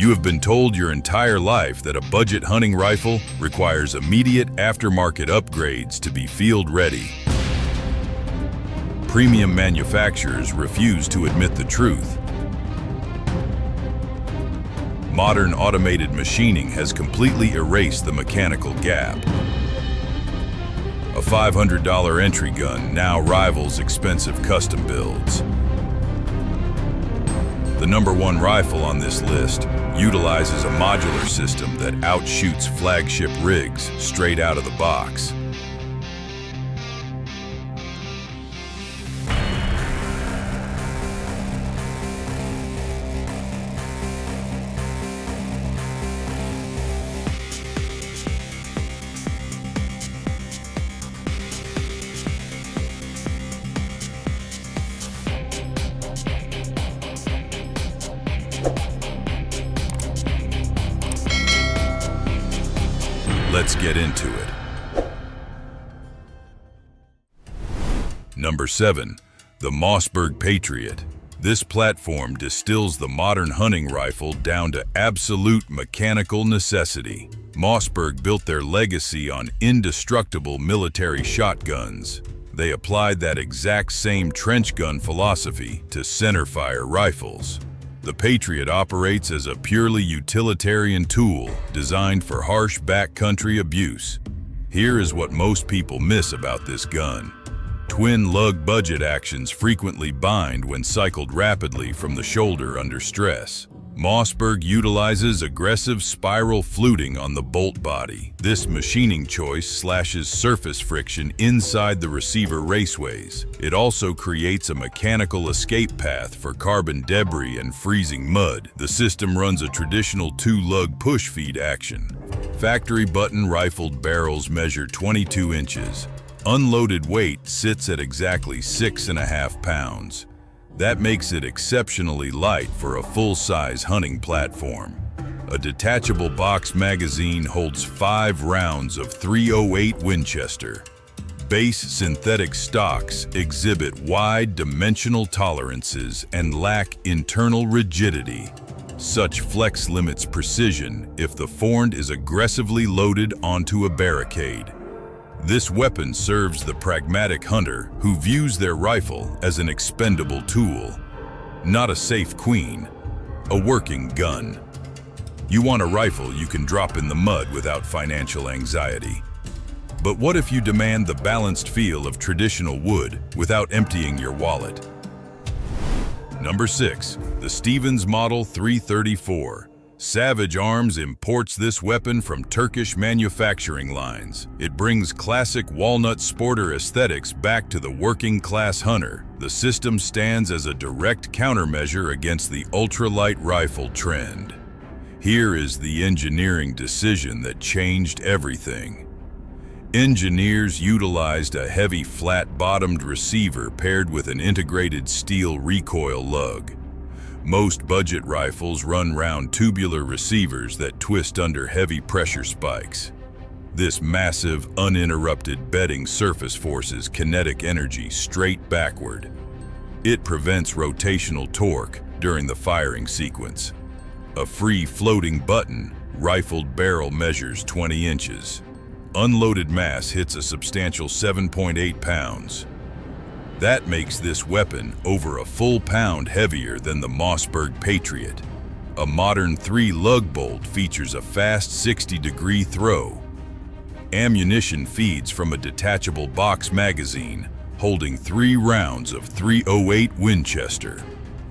You have been told your entire life that a budget hunting rifle requires immediate aftermarket upgrades to be field ready. Premium manufacturers refuse to admit the truth. Modern automated machining has completely erased the mechanical gap. A $500 entry gun now rivals expensive custom builds. The #1 rifle on this list utilizes a modular system that outshoots flagship rigs straight out of the box. Let's get into it. Number 7. The Mossberg Patriot. This platform distills the modern hunting rifle down to absolute mechanical necessity. Mossberg built their legacy on indestructible military shotguns. They applied that exact same trench gun philosophy to centerfire rifles. The Patriot operates as a purely utilitarian tool designed for harsh backcountry abuse. Here is what most people miss about this gun. Twin lug budget actions frequently bind when cycled rapidly from the shoulder under stress. Mossberg utilizes aggressive spiral fluting on the bolt body. This machining choice slashes surface friction inside the receiver raceways. It also creates a mechanical escape path for carbon debris and freezing mud. The system runs a traditional 2-lug push feed action. Factory button rifled barrels measure 22 inches. Unloaded weight sits at exactly 6.5 pounds. That makes it exceptionally light for a full-size hunting platform. A detachable box magazine holds 5 rounds of .308 Winchester. Base synthetic stocks exhibit wide dimensional tolerances and lack internal rigidity. Such flex limits precision if the forend is aggressively loaded onto a barricade. This weapon serves the pragmatic hunter who views their rifle as an expendable tool, not a safe queen, a working gun. You want a rifle you can drop in the mud without financial anxiety. But what if you demand the balanced feel of traditional wood without emptying your wallet? Number 6. The Stevens Model 334. Savage Arms imports this weapon from Turkish manufacturing lines. It brings classic walnut sporter aesthetics back to the working-class hunter. The system stands as a direct countermeasure against the ultralight rifle trend. Here is the engineering decision that changed everything. Engineers utilized a heavy flat-bottomed receiver paired with an integrated steel recoil lug. Most budget rifles run round tubular receivers that twist under heavy pressure spikes. This massive, uninterrupted bedding surface forces kinetic energy straight backward. It prevents rotational torque during the firing sequence. A free floating button, rifled barrel measures 20 inches. Unloaded mass hits a substantial 7.8 pounds. That makes this weapon over a full pound heavier than the Mossberg Patriot. A modern 3-lug bolt features a fast 60-degree throw. Ammunition feeds from a detachable box magazine holding 3 rounds of .308 Winchester.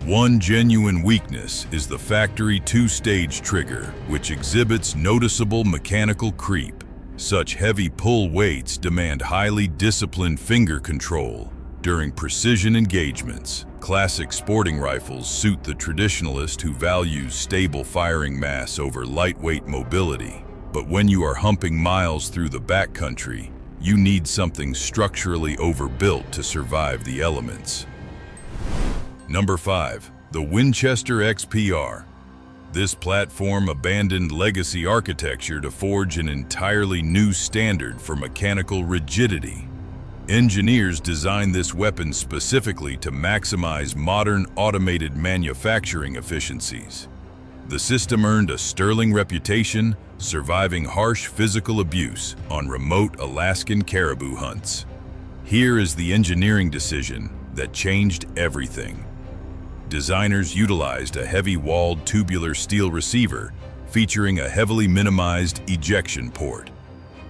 One genuine weakness is the factory 2-stage trigger, which exhibits noticeable mechanical creep. Such heavy pull weights demand highly disciplined finger control. During precision engagements, classic sporting rifles suit the traditionalist who values stable firing mass over lightweight mobility. But when you are humping miles through the backcountry, you need something structurally overbuilt to survive the elements. Number 5. The Winchester XPR. This platform abandoned legacy architecture to forge an entirely new standard for mechanical rigidity. Engineers designed this weapon specifically to maximize modern automated manufacturing efficiencies. The system earned a sterling reputation, surviving harsh physical abuse on remote Alaskan caribou hunts. Here is the engineering decision that changed everything. Designers utilized a heavy-walled tubular steel receiver featuring a heavily minimized ejection port.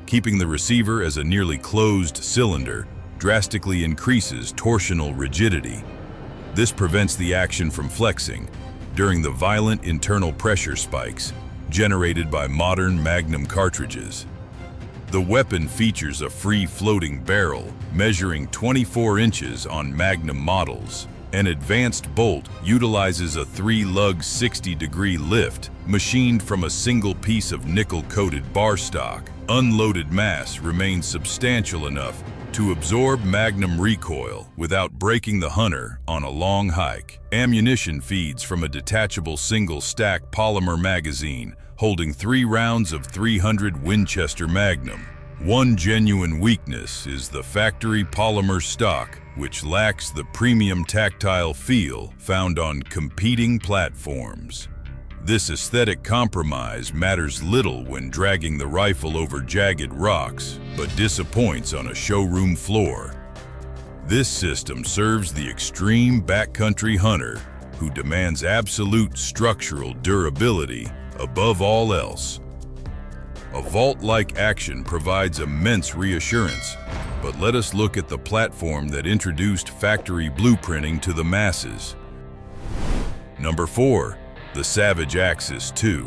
Keeping the receiver as a nearly closed cylinder drastically increases torsional rigidity. This prevents the action from flexing during the violent internal pressure spikes generated by modern Magnum cartridges. The weapon features a free-floating barrel measuring 24 inches on Magnum models. An advanced bolt utilizes a 3-lug 60-degree lift machined from a single piece of nickel-coated bar stock. Unloaded mass remains substantial enough to absorb Magnum recoil without breaking the hunter on a long hike. Ammunition feeds from a detachable single-stack polymer magazine holding 3 rounds of .300 Winchester Magnum. One genuine weakness is the factory polymer stock, which lacks the premium tactile feel found on competing platforms. This aesthetic compromise matters little when dragging the rifle over jagged rocks, but disappoints on a showroom floor. This system serves the extreme backcountry hunter who demands absolute structural durability above all else. A vault-like action provides immense reassurance, but let us look at the platform that introduced factory blueprinting to the masses. Number 4. The Savage Axis II.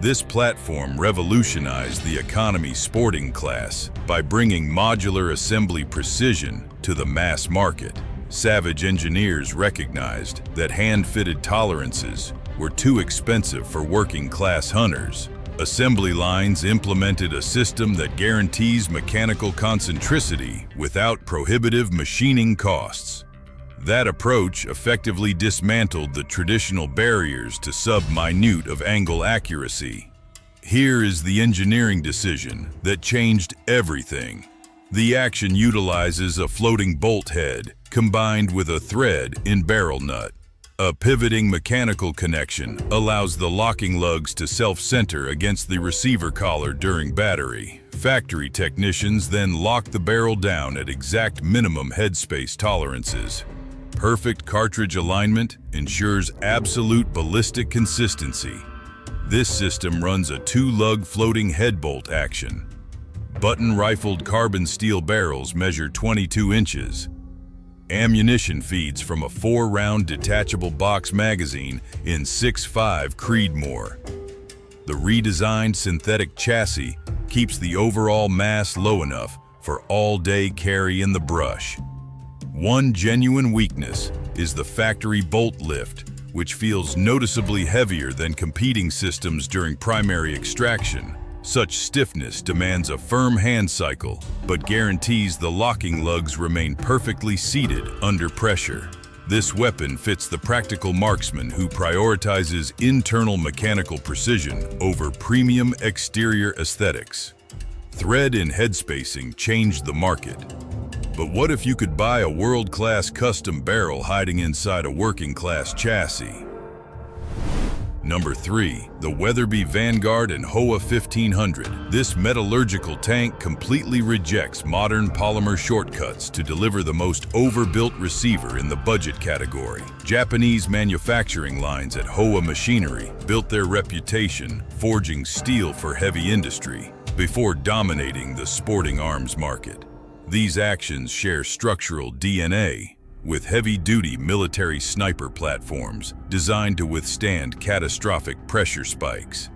This platform revolutionized the economy sporting class by bringing modular assembly precision to the mass market. Savage engineers recognized that hand-fitted tolerances were too expensive for working-class hunters. Assembly lines implemented a system that guarantees mechanical concentricity without prohibitive machining costs. That approach effectively dismantled the traditional barriers to sub-minute of angle accuracy. Here is the engineering decision that changed everything. The action utilizes a floating bolt head combined with a thread in barrel nut. A pivoting mechanical connection allows the locking lugs to self-center against the receiver collar during battery. Factory technicians then lock the barrel down at exact minimum headspace tolerances. Perfect cartridge alignment ensures absolute ballistic consistency. This system runs a 2-lug floating head bolt action. Button-rifled carbon steel barrels measure 22 inches. Ammunition feeds from a 4-round detachable box magazine in 6.5 Creedmoor. The redesigned synthetic chassis keeps the overall mass low enough for all-day carry in the brush. One genuine weakness is the factory bolt lift, which feels noticeably heavier than competing systems during primary extraction. Such stiffness demands a firm hand cycle, but guarantees the locking lugs remain perfectly seated under pressure. This weapon fits the practical marksman who prioritizes internal mechanical precision over premium exterior aesthetics. Thread and head spacing changed the market. But what if you could buy a world-class custom barrel hiding inside a working-class chassis? Number 3. The Weatherby Vanguard and Howa 1500. This metallurgical tank completely rejects modern polymer shortcuts to deliver the most overbuilt receiver in the budget category. Japanese manufacturing lines at Howa Machinery built their reputation forging steel for heavy industry before dominating the sporting arms market. These actions share structural DNA with heavy-duty military sniper platforms designed to withstand catastrophic pressure spikes.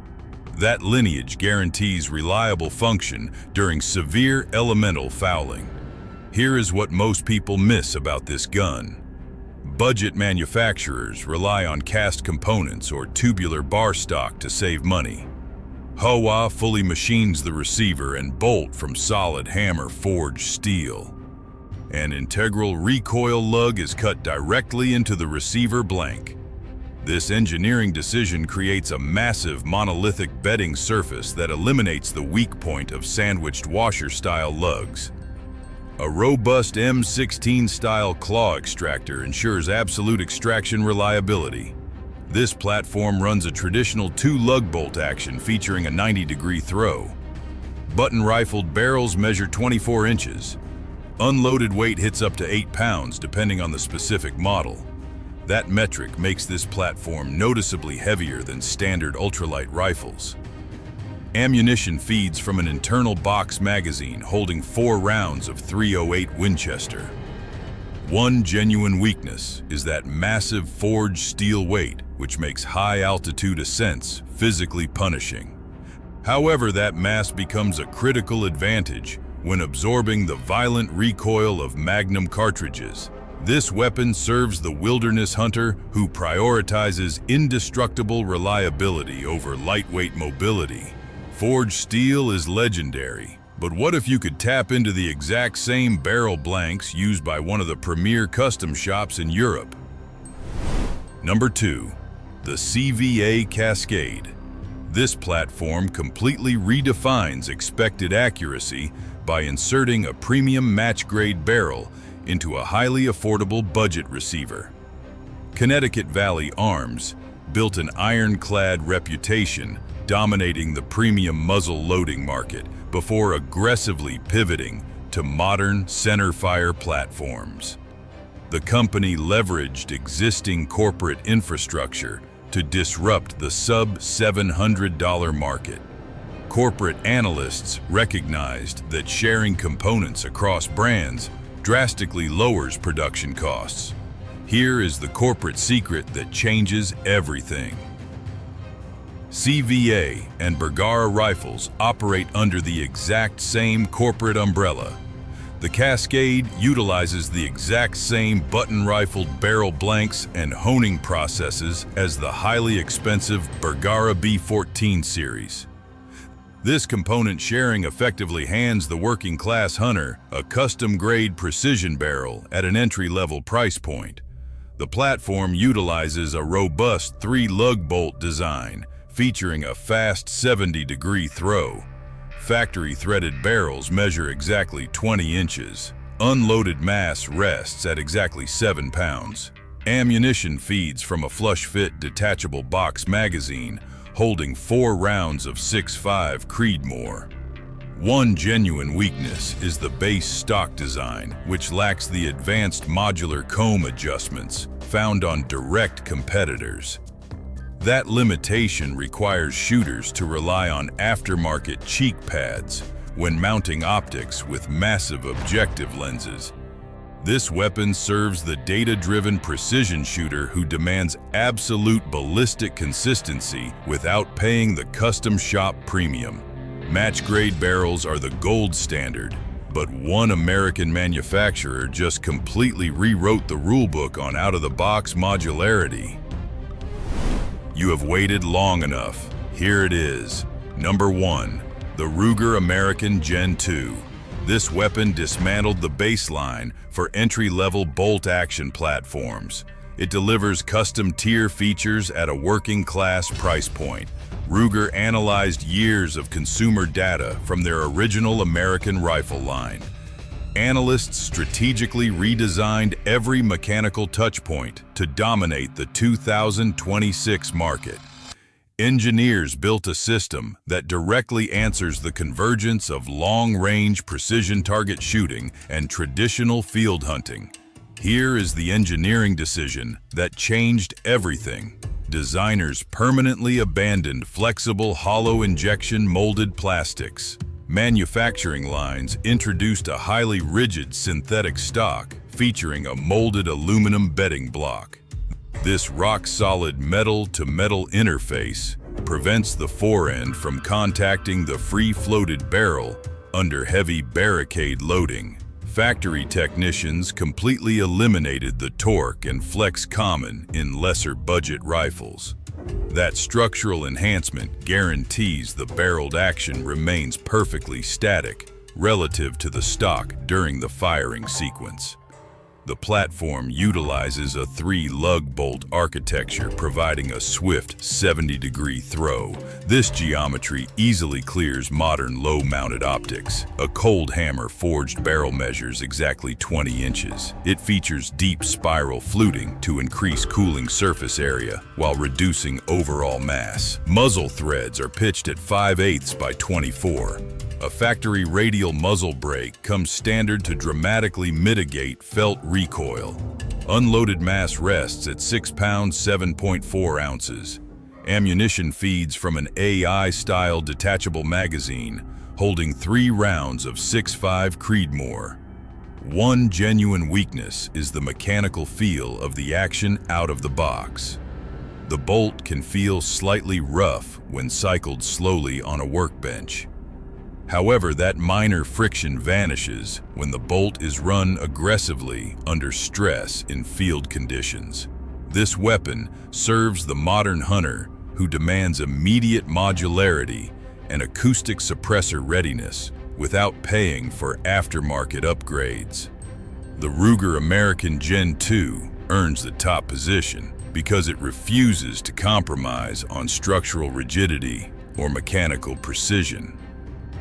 That lineage guarantees reliable function during severe elemental fouling. Here is what most people miss about this gun. Budget manufacturers rely on cast components or tubular bar stock to save money. Howa fully machines the receiver and bolt from solid hammer-forged steel. An integral recoil lug is cut directly into the receiver blank. This engineering decision creates a massive monolithic bedding surface that eliminates the weak point of sandwiched washer-style lugs. A robust M16-style claw extractor ensures absolute extraction reliability. This platform runs a traditional 2-lug bolt action featuring a 90-degree throw. Button-rifled barrels measure 24 inches. Unloaded weight hits up to 8 pounds depending on the specific model. That metric makes this platform noticeably heavier than standard ultralight rifles. Ammunition feeds from an internal box magazine holding 4 rounds of .308 Winchester. One genuine weakness is that massive forged steel weight, which makes high-altitude ascents physically punishing. However, that mass becomes a critical advantage when absorbing the violent recoil of Magnum cartridges. This weapon serves the wilderness hunter who prioritizes indestructible reliability over lightweight mobility. Forged steel is legendary, but what if you could tap into the exact same barrel blanks used by one of the premier custom shops in Europe? Number 2. The CVA Cascade. This platform completely redefines expected accuracy by inserting a premium match-grade barrel into a highly affordable budget receiver. Connecticut Valley Arms built an ironclad reputation dominating the premium muzzle loading market before aggressively pivoting to modern centerfire platforms. The company leveraged existing corporate infrastructure to disrupt the sub-$700 market. Corporate analysts recognized that sharing components across brands drastically lowers production costs. Here is the corporate secret that changes everything. CVA and Bergara rifles operate under the exact same corporate umbrella. The Cascade utilizes the exact same button-rifled barrel blanks and honing processes as the highly expensive Bergara B14 series. This component sharing effectively hands the working-class hunter a custom-grade precision barrel at an entry-level price point. The platform utilizes a robust 3-lug bolt design, featuring a fast 70-degree throw. Factory-threaded barrels measure exactly 20 inches. Unloaded mass rests at exactly 7 pounds. Ammunition feeds from a flush-fit detachable box magazine holding 4 rounds of 6.5 Creedmoor. One genuine weakness is the base stock design, which lacks the advanced modular comb adjustments found on direct competitors. That limitation requires shooters to rely on aftermarket cheek pads when mounting optics with massive objective lenses. This weapon serves the data-driven precision shooter who demands absolute ballistic consistency without paying the custom shop premium. Match-grade barrels are the gold standard, but one American manufacturer just completely rewrote the rulebook on out-of-the-box modularity. You have waited long enough. Here it is. Number 1. The Ruger American Gen 2. This weapon dismantled the baseline for entry-level bolt-action platforms. It delivers custom tier features at a working-class price point. Ruger analyzed years of consumer data from their original American rifle line. Analysts strategically redesigned every mechanical touchpoint to dominate the 2026 market. Engineers built a system that directly answers the convergence of long-range precision target shooting and traditional field hunting. Here is the engineering decision that changed everything. Designers permanently abandoned flexible hollow injection molded plastics. Manufacturing lines introduced a highly rigid synthetic stock featuring a molded aluminum bedding block. This rock-solid metal-to-metal interface prevents the forend from contacting the free-floated barrel under heavy barricade loading. Factory technicians completely eliminated the torque and flex common in lesser-budget rifles. That structural enhancement guarantees the barreled action remains perfectly static relative to the stock during the firing sequence. The platform utilizes a 3-lug bolt architecture, providing a swift 70-degree throw. This geometry easily clears modern low-mounted optics. A cold hammer forged barrel measures exactly 20 inches. It features deep spiral fluting to increase cooling surface area while reducing overall mass. Muzzle threads are pitched at 5/8 by 24. A factory radial muzzle brake comes standard to dramatically mitigate felt recoil. Unloaded mass rests at 6 pounds 7.4 ounces. Ammunition feeds from an AI-style detachable magazine holding 3 rounds of 6.5 Creedmoor. One genuine weakness is the mechanical feel of the action out of the box. The bolt can feel slightly rough when cycled slowly on a workbench. However, that minor friction vanishes when the bolt is run aggressively under stress in field conditions. This weapon serves the modern hunter who demands immediate modularity and acoustic suppressor readiness without paying for aftermarket upgrades. The Ruger American Gen 2 earns the top position because it refuses to compromise on structural rigidity or mechanical precision.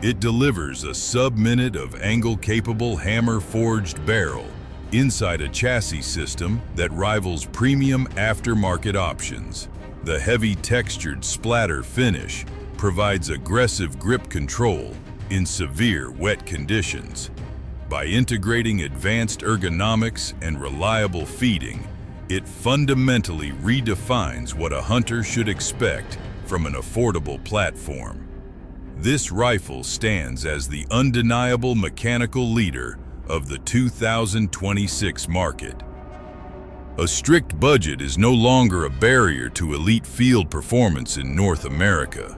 It delivers a sub-minute of angle-capable hammer-forged barrel inside a chassis system that rivals premium aftermarket options. The heavy textured splatter finish provides aggressive grip control in severe wet conditions. By integrating advanced ergonomics and reliable feeding, it fundamentally redefines what a hunter should expect from an affordable platform. This rifle stands as the undeniable mechanical leader of the 2026 market. A strict budget is no longer a barrier to elite field performance in North America.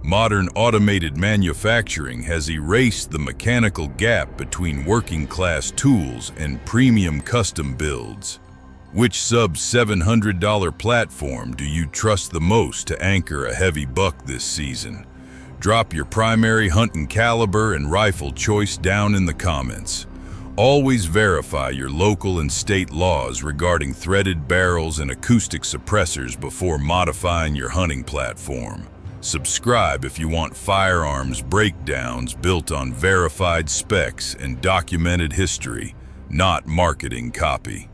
Modern automated manufacturing has erased the mechanical gap between working-class tools and premium custom builds. Which sub-$700 platform do you trust the most to anchor a heavy buck this season? Drop your primary hunting caliber and rifle choice down in the comments. Always verify your local and state laws regarding threaded barrels and acoustic suppressors before modifying your hunting platform. Subscribe if you want firearms breakdowns built on verified specs and documented history, not marketing copy.